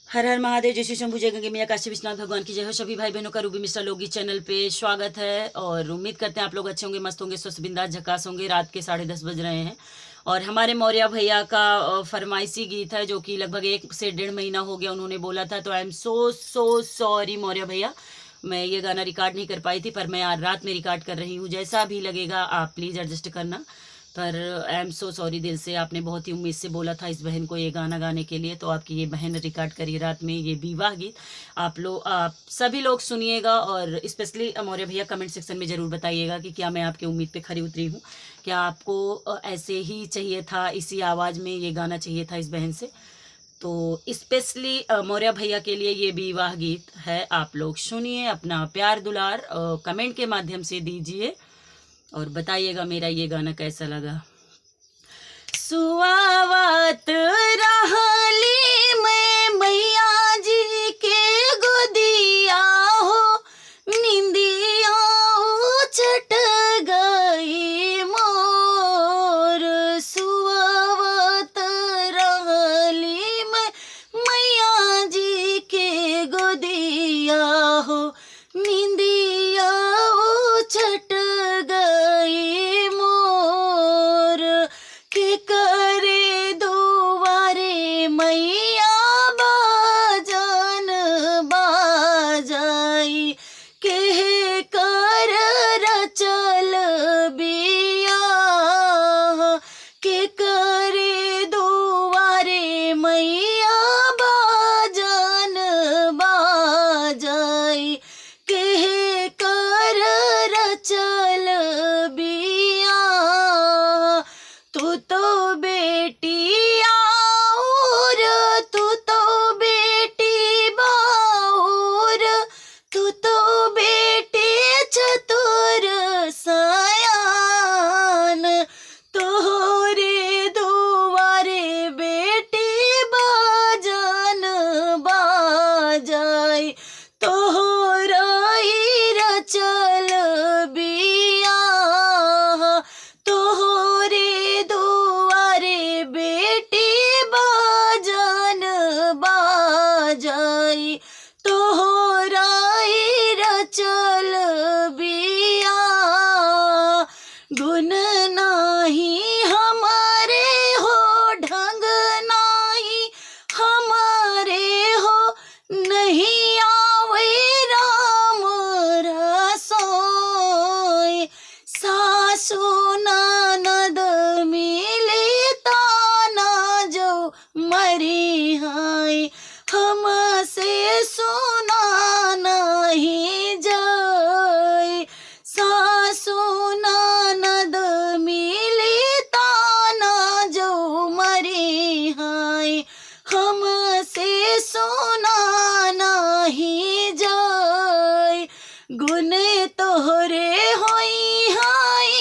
हर हर महादेव। जय श्री शंभू, जय गंगे मैया, काशी विश्वनाथ भगवान की जय हो। सभी भाई बहनों का रूबी मिस्टर लोगी चैनल पे स्वागत है और उम्मीद करते हैं आप लोग अच्छे होंगे, मस्त होंगे, स्वस्थ बिंदास झकास होंगे। रात के 10:30 बज रहे हैं और हमारे मौर्य भैया का फरमाइशी गीत है जो कि लगभग 1 से 1.5 महीना हो गया उन्होंने बोला था। तो I am so sorry Maurya भैया, मैं ये गाना रिकॉर्ड नहीं कर पाई थी, पर मैं आज रात में रिकॉर्ड कर रही हूँ। जैसा भी लगेगा आप प्लीज़ एडजस्ट करना। पर आई एम सो सॉरी दिल से। आपने बहुत ही उम्मीद से बोला था इस बहन को ये गाना गाने के लिए, तो आपकी ये बहन रिकॉर्ड करी रात में ये विवाह गीत। आप सभी लोग सुनिएगा और स्पेशली मौर्य भैया कमेंट सेक्शन में ज़रूर बताइएगा कि क्या मैं आपके उम्मीद पे खरी उतरी हूँ, क्या आपको ऐसे ही चाहिए था, इसी आवाज़ में ये गाना चाहिए था इस बहन से। तो स्पेशली मौर्य भैया के लिए ये विवाह गीत है। आप लोग सुनिए, अपना प्यार दुलार कमेंट के माध्यम से दीजिए और बताइएगा मेरा ये गाना कैसा लगा। सुआवत रहली मैं मैया जी के गोदिया हो, निंदिया उचट गई मोर। सुआवत रहली मैं मैया जी के गोदिया हो, निंदिया उचट गई मोर। के करे दुआरे मैया बाजन बाजाई, के कर रचल बिया। के करे दुआरे मैया बाजन बाजाई, के कर रचल बिया। तू तो बेटी और तू तो बेटी बाउर, तू तो बेटी चतुर सयान। तोहरे दुआरे बेटी बाजन बाजाई, तोहरा ही रचल बिया। तोहरे दुआरे बेटी बाजन बाजाई, तोहरा ही रचल बिया। गुण नाही हमारे हो, ढंग नाही हमारे हो, नहीं आवे राम रसोई। सासु ननद मिली ताना जो मरी हाय, हमसे सुना नहीं जाय। सासु ननद मिली ताना जो मरी हाय, हमसे सुना नहीं जाय। गुण तोहरे होई हाय,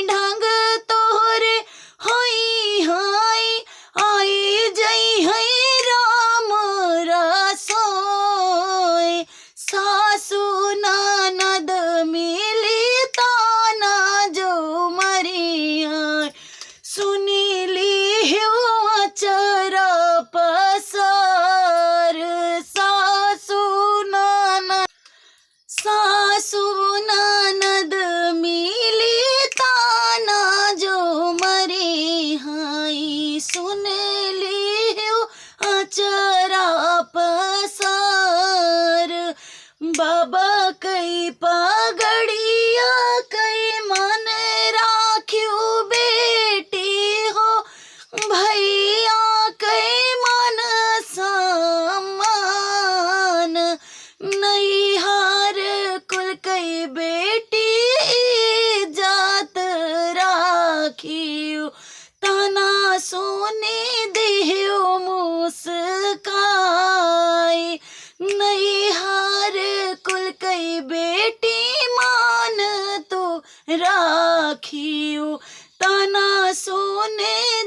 ढंग तोहरे होई हाय, आई जई है राम रसोई। सासु ननद मिली ताना जो मरी हाय, सुनीली हुआ चरा पसार। सासु ननद मिली ताना जो मरी हाय, सुन लियो अचरा पसार। बाबा कई पगड़िया कई मन राख्यू बेटी हो, भैया कई मन सम्मान। नैहार कुल कई बेटी इज्जत राखियो, तना सोने देहो मुस्काई। नैहार कुल कई बेटी मान तो राखियो, तना सोने